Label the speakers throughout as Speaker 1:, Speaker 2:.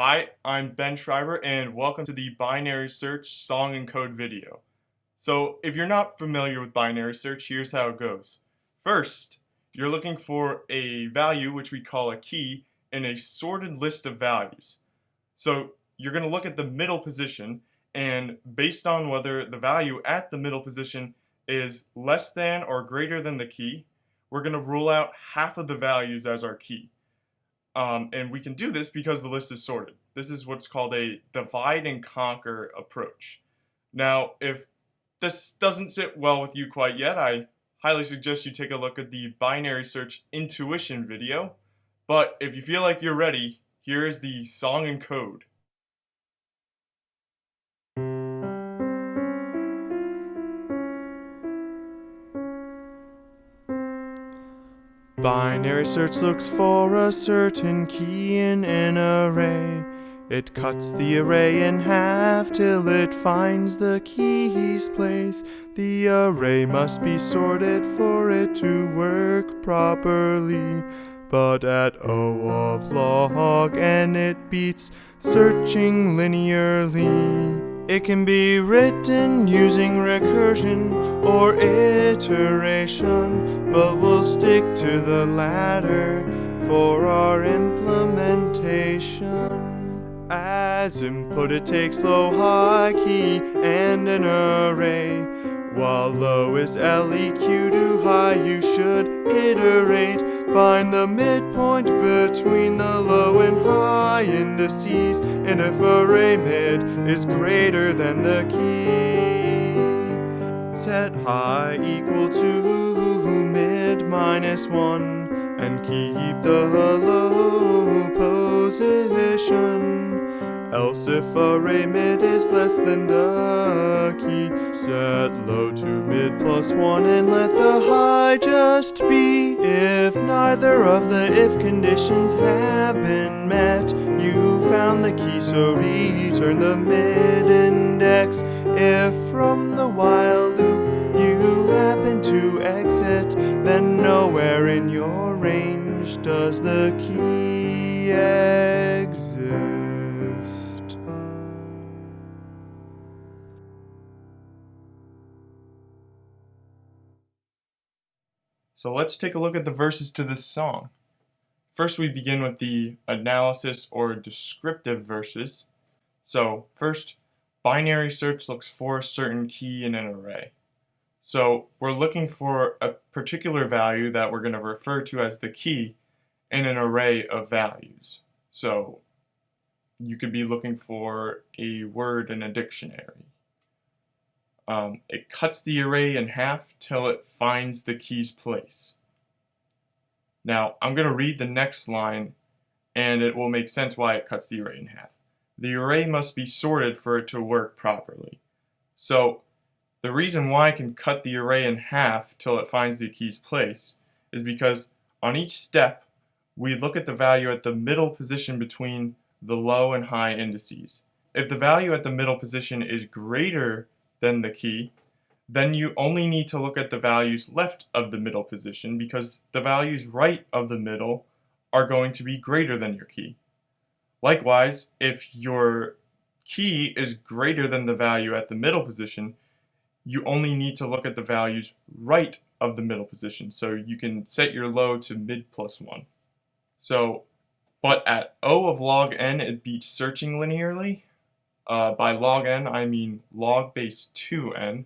Speaker 1: Hi, I'm Ben Schreiber and welcome to the binary search song and code video. So if you're not familiar with binary search, here's how it goes. First, you're looking for a value, which we call a key, in a sorted list of values. So you're going to look at the middle position, and based on whether the value at the middle position is less than or greater than the key, we're going to rule out half of the values as our key. And we can do this because the list is sorted. This is what's called a divide and conquer approach. Now, if this doesn't sit well with you quite yet, I highly suggest you take a look at the binary search intuition video. But if you feel like you're ready, here is the song and code.
Speaker 2: Binary search looks for a certain key in an array. It cuts the array in half till it finds the key's place. The array must be sorted for it to work properly. But at O of log n it beats searching linearly. It can be written using recursion or iteration, but we'll stick to the latter for our implementation. As input it takes low, high key and an array. While low is LEQ to high, you should iterate. Find the midpoint between the low and high indices, and if array mid is greater than the key, set high equal to mid minus 1, and keep the low position. Else if array mid is less than the key, set low to mid plus 1 and let the high just be. If neither of the if conditions have been met, you found the key, so return the mid index. If from the while loop you happen to exit, then nowhere in your range does the key exist.
Speaker 1: So let's take a look at the verses to this song. First, we begin with the analysis or descriptive verses. So first, binary search looks for a certain key in an array. So we're looking for a particular value that we're going to refer to as the key in an array of values. So you could be looking for a word in a dictionary. It cuts the array in half till it finds the key's place. Now, I'm going to read the next line, and it will make sense why it cuts the array in half. The array must be sorted for it to work properly. So, the reason why I can cut the array in half till it finds the key's place is because on each step, we look at the value at the middle position between the low and high indices. If the value at the middle position is greater than the key, then you only need to look at the values left of the middle position because the values right of the middle are going to be greater than your key. Likewise, if your key is greater than the value at the middle position, you only need to look at the values right of the middle position. So you can set your low to mid plus 1. So, but at O of log n, it beats searching linearly. By log n, I mean log base 2n,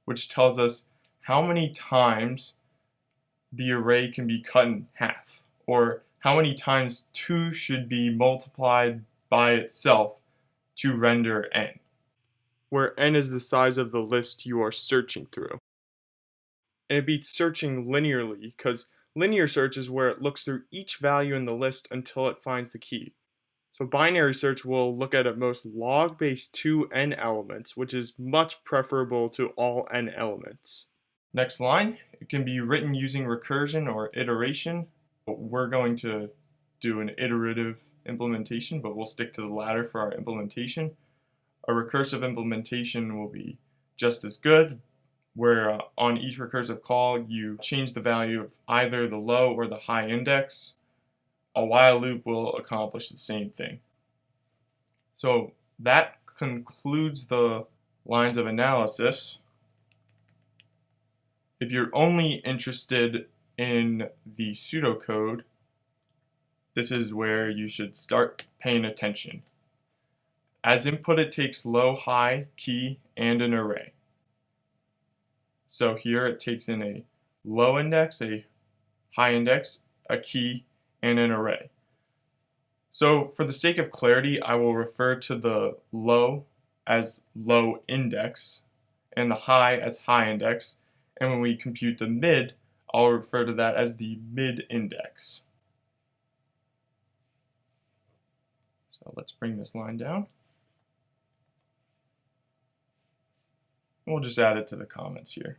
Speaker 1: which tells us how many times the array can be cut in half, or how many times 2 should be multiplied by itself to render n, where n is the size of the list you are searching through. And it beats searching linearly, because linear search is where it looks through each value in the list until it finds the key. So binary search will look at most log base 2n elements, which is much preferable to all n elements. Next line, it can be written using recursion or iteration. We're going to do an iterative implementation, but we'll stick to the latter for our implementation. A recursive implementation will be just as good, where on each recursive call you change the value of either the low or the high index. A while loop will accomplish the same thing. So that concludes the lines of analysis. If you're only interested in the pseudocode, this is where you should start paying attention. As input, it takes low, high, key, and an array. So here it takes in a low index, a high index, a key, and an array. So for the sake of clarity, I will refer to the low as low index and the high as high index. And when we compute the mid, I'll refer to that as the mid index. So let's bring this line down. We'll just add it to the comments here.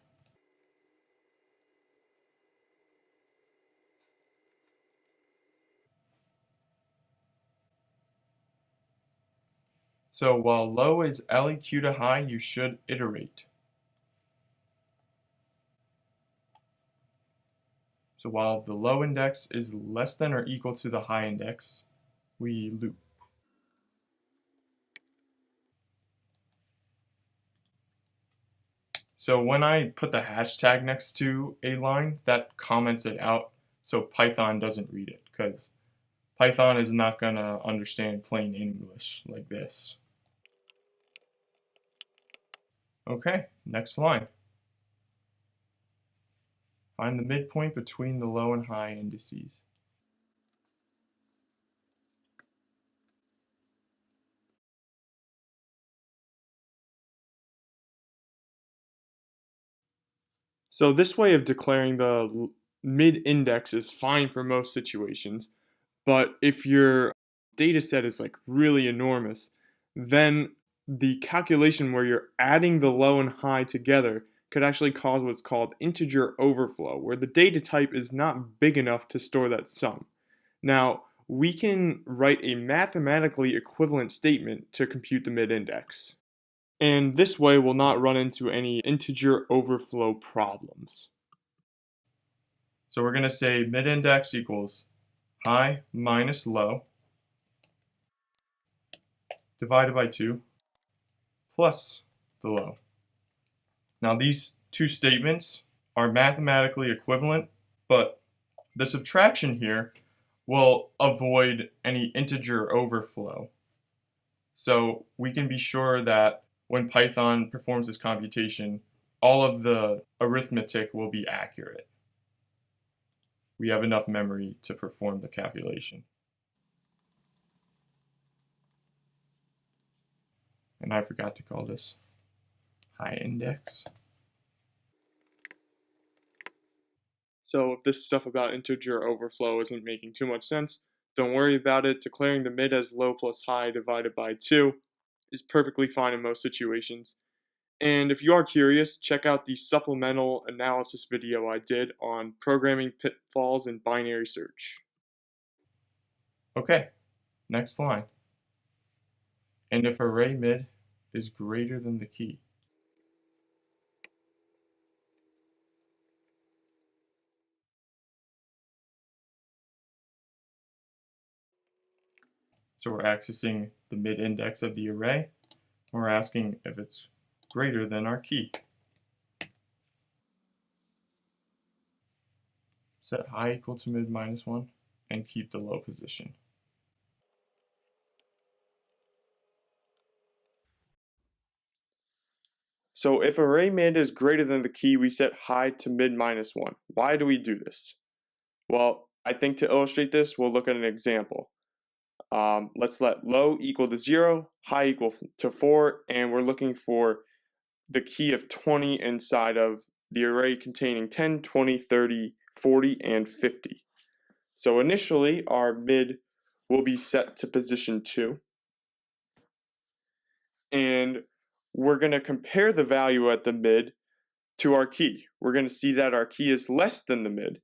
Speaker 1: So while low is LEQ to high, you should iterate. So while the low index is less than or equal to the high index, we loop. So when I put the hashtag next to a line, that comments it out so Python doesn't read it, because Python is not going to understand plain English like this. Okay, next line. Find the midpoint between the low and high indices. So this way of declaring the mid index is fine for most situations, but if your data set is like really enormous, then the calculation where you're adding the low and high together could actually cause what's called integer overflow, where the data type is not big enough to store that sum. Now, we can write a mathematically equivalent statement to compute the mid index. And this way we'll not run into any integer overflow problems. So we're going to say mid index equals high minus low divided by 2 plus the low. Now these two statements are mathematically equivalent, but the subtraction here will avoid any integer overflow. So we can be sure that when Python performs this computation, all of the arithmetic will be accurate. We have enough memory to perform the calculation. And I forgot to call this high index. So if this stuff about integer overflow isn't making too much sense, don't worry about it. Declaring the mid as low plus high divided by 2 is perfectly fine in most situations. And if you are curious, check out the supplemental analysis video I did on programming pitfalls in binary search. Okay, next line. And if array mid is greater than the key. So we're accessing the mid index of the array. We're asking if it's greater than our key. Set high equal to mid minus 1 and keep the low position. So if array mid is greater than the key, we set high to mid minus 1. Why do we do this? Well, I think to illustrate this, we'll look at an example. Let's let low equal to 0, high equal to 4, and we're looking for the key of 20 inside of the array containing 10, 20, 30, 40, and 50. So initially, our mid will be set to position 2. And we're going to compare the value at the mid to our key. We're going to see that our key is less than the mid.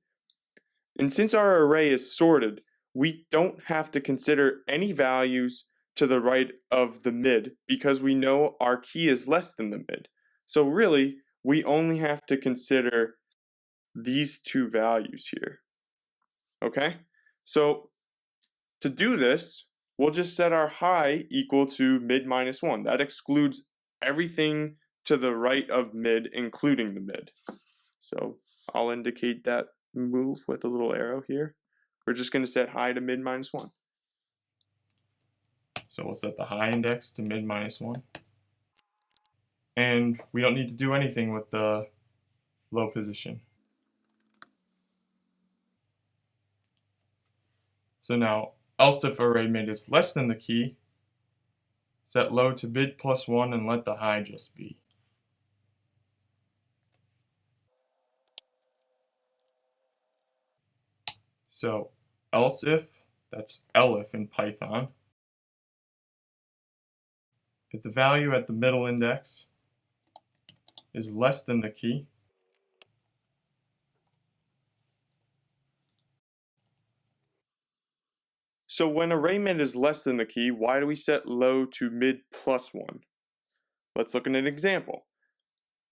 Speaker 1: And since our array is sorted, we don't have to consider any values to the right of the mid because we know our key is less than the mid. So really, we only have to consider these two values here. Okay? So to do this,
Speaker 2: we'll just set our high equal to mid minus 1. That excludes everything to the right of mid, including the mid. So I'll indicate that move with a little arrow here. We're just going to set high to mid minus 1.
Speaker 1: So we'll set the high index to mid minus 1. And we don't need to do anything with the low position. So now, else if array mid is less than the key, set low to mid plus 1 and let the high just be. So else if, that's elif in Python, if the value at the middle index is less than the key,
Speaker 2: so when array mid is less than the key, why do we set low to mid plus 1? Let's look at an example.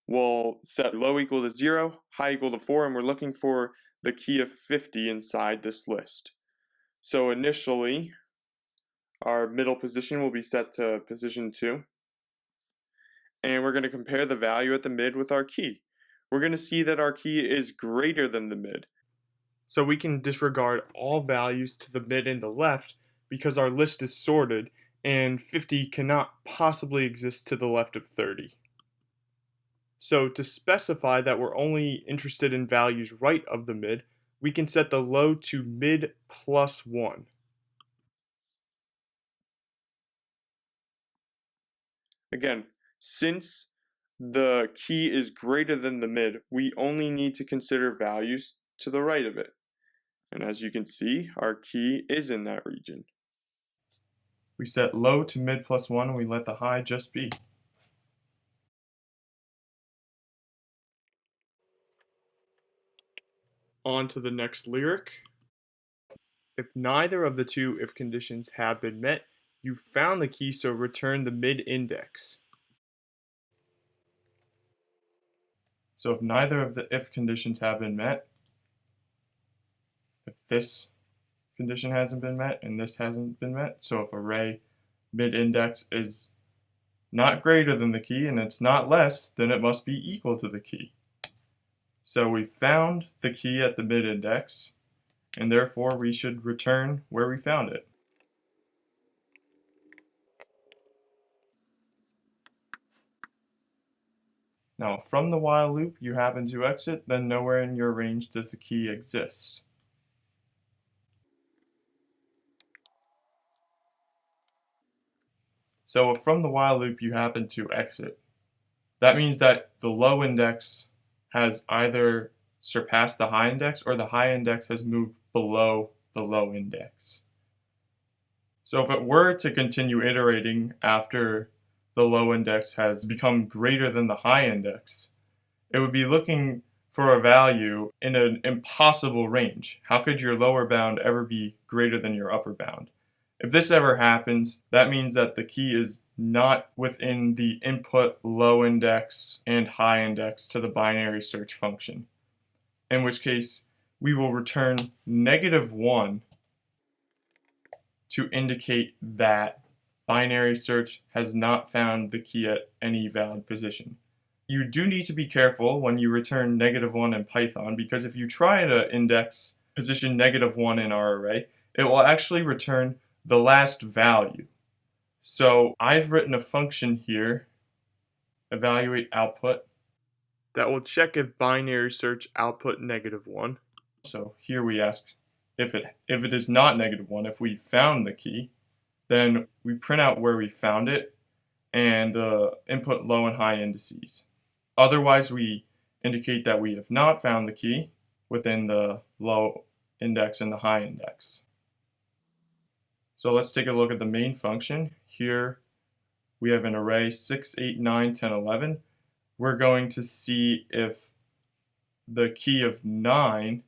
Speaker 2: We'll set low equal to 0, high equal to 4, and we're looking for the key of 50 inside this list. So initially, our middle position will be set to position 2. And we're going to compare the value at the mid with our key. We're going to see that our key is greater than the mid.
Speaker 1: so we can disregard all values to the mid and the left because our list is sorted and 50 cannot possibly exist to the left of 30. So to specify that we're only interested in values right of the mid, we can set the low to mid plus 1.
Speaker 2: Again, since the key is greater than the mid, we only need to consider values to the right of it. And as you can see, our key is in that region.
Speaker 1: We set low to mid plus 1 and we let the high just be. On to the next lyric. If neither of the two if conditions have been met, you found the key, so return the mid index. So if neither of the if conditions have been met, if this condition hasn't been met and this hasn't been met, so if array mid index is not greater than the key and it's not less, then it must be equal to the key. So we found the key at the mid index, and therefore we should return where we found it. Now, from the while loop you happen to exit, then nowhere in your range does the key exist. So if from the while loop you happen to exit, that means that the low index has either surpassed the high index or the high index has moved below the low index. So if it were to continue iterating after the low index has become greater than the high index, it would be looking for a value in an impossible range. How could your lower bound ever be greater than your upper bound? If this ever happens, that means that the key is not within the input low index and high index to the binary search function, in which case we will return -1 to indicate that binary search has not found the key at any valid position. You do need to be careful when you return -1 in Python, because if you try to index position -1 in our array, it will actually return the last value. So I've written a function here, evaluate output, that will check if binary search output -1. So here we ask if it is not -1, if we found the key, then we print out where we found it and the input low and high indices. Otherwise, we indicate that we have not found the key within the low index and the high index. So let's take a look at the main function. Here we have an array 6, 8, 9, 10, 11. We're going to see if the key of 9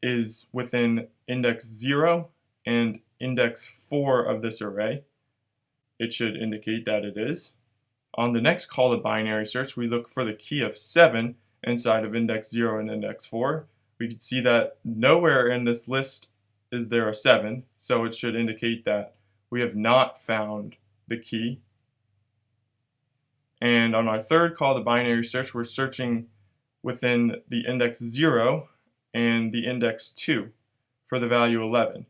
Speaker 1: is within index 0 and index 4 of this array. It should indicate that it is. On the next call to binary search, we look for the key of 7 inside of index 0 and index 4. We can see that nowhere in this list is there a 7, so it should indicate that we have not found the key. And on our third call to binary search, we're searching within the index 0 and the index 2 for the value 11.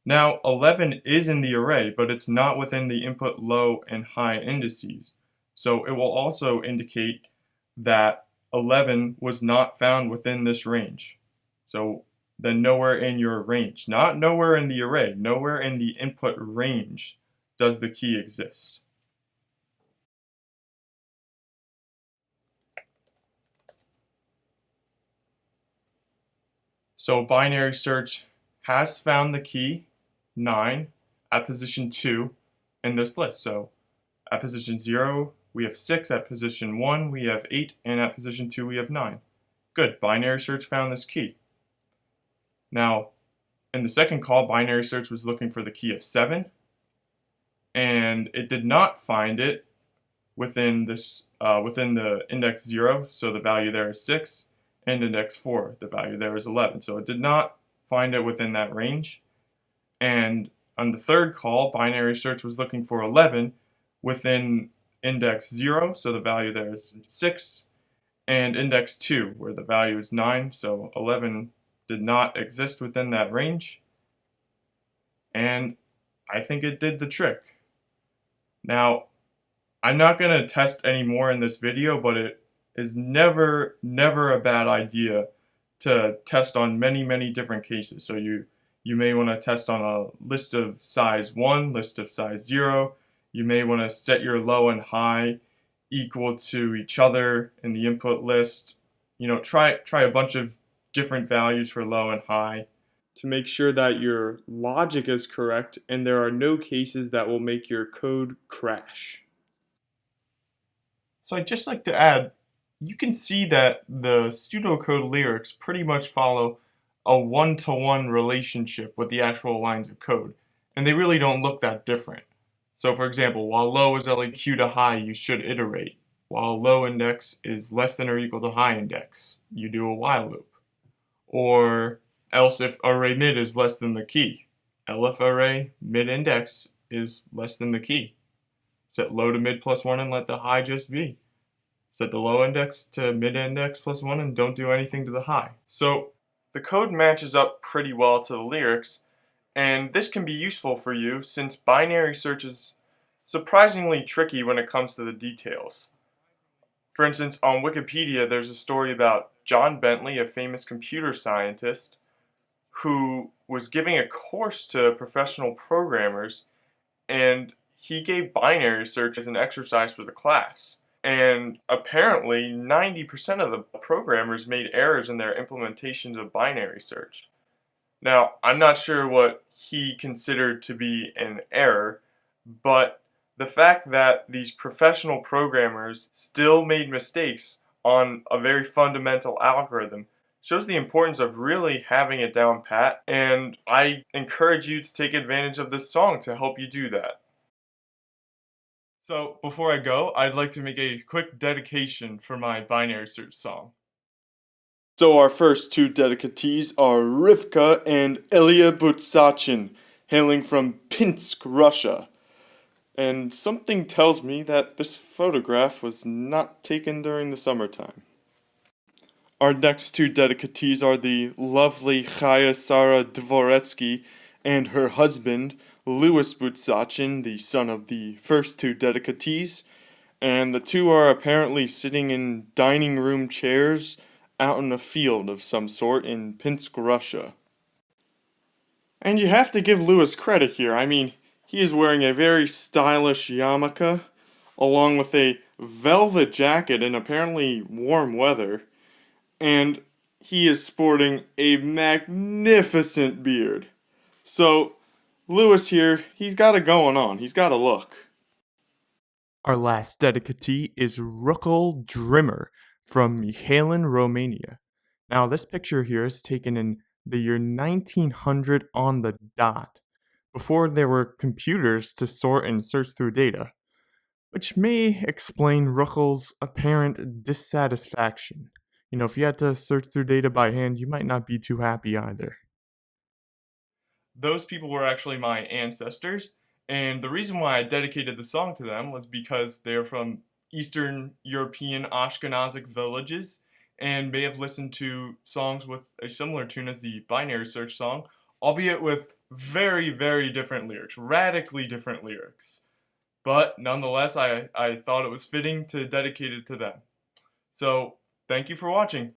Speaker 1: Now, 11 is in the array, but it's not within the input low and high indices. So it will also indicate that 11 was not found within this range. So then nowhere in your range, not nowhere in the array, nowhere in the input range does the key exist. So binary search has found the key 9 at position 2 in this list. So at position 0 we have 6, at position 1 we have 8, and at position 2 we have 9. Good, binary search found this key. Now in the second call, binary search was looking for the key of 7, and it did not find it within the index 0, so the value there is 6, and index 4, the value there is 11. So it did not find it within that range. And on the third call, binary search was looking for 11 within index 0, so the value there is 6, and index 2, where the value is 9, so 11 did not exist within that range. And I think it did the trick. Now, I'm not going to test any more in this video, but it is never a bad idea to test on many different cases. So you may want to test on a list of size 1, list of size 0. You may want to set your low and high equal to each other in the input list. Try a bunch of different values for low and high to make sure that your logic is correct and there are no cases that will make your code crash. So I'd just like to add, you can see that the pseudocode lyrics pretty much follow a one-to-one relationship with the actual lines of code, and they really don't look that different. So for example, while low is LEQ to high, you should iterate. While low index is less than or equal to high index, you do a while loop. Or else if array mid is less than the key, elif array mid index is less than the key. Set low to mid plus 1 and let the high just be. Set the low index to mid index plus 1 and don't do anything to the high. So the code matches up pretty well to the lyrics, and this can be useful for you since binary search is surprisingly tricky when it comes to the details. For instance, on Wikipedia there's a story about John Bentley, a famous computer scientist, who was giving a course to professional programmers, and he gave binary search as an exercise for the class. And apparently 90% of the programmers made errors in their implementations of binary search. Now, I'm not sure what he considered to be an error, but the fact that these professional programmers still made mistakes on a very fundamental algorithm shows the importance of really having it down pat, and I encourage you to take advantage of this song to help you do that. So before I go, I'd like to make a quick dedication for my binary search song. So our first two dedicatees are Rivka and Elia Butsachin, hailing from Pinsk, Russia. And something tells me that this photograph was not taken during the summertime. Our next two dedicatees are the lovely Chaya Sara Dvoretsky and her husband, Louis Butsachin, the son of the first two dedicatees, and the two are apparently sitting in dining room chairs out in a field of some sort in Pinsk, Russia. And you have to give Louis credit here. I mean, he is wearing a very stylish yarmulke, along with a velvet jacket in apparently warm weather, and he is sporting a magnificent beard. So Louis here, he's got it going on. He's got a look. Our last dedicatee is Rukl Drimmer from Mihalin, Romania. Now, this picture here is taken in the year 1900 on the dot, before there were computers to sort and search through data, which may explain Rukl's apparent dissatisfaction. If you had to search through data by hand, you might not be too happy either. Those people were actually my ancestors, And the reason why I dedicated the song to them was because they're from Eastern European Ashkenazic villages and may have listened to songs with a similar tune as the binary search song, albeit with very, very different lyrics, radically different lyrics. But nonetheless, I thought it was fitting to dedicate it to them. So, thank you for watching.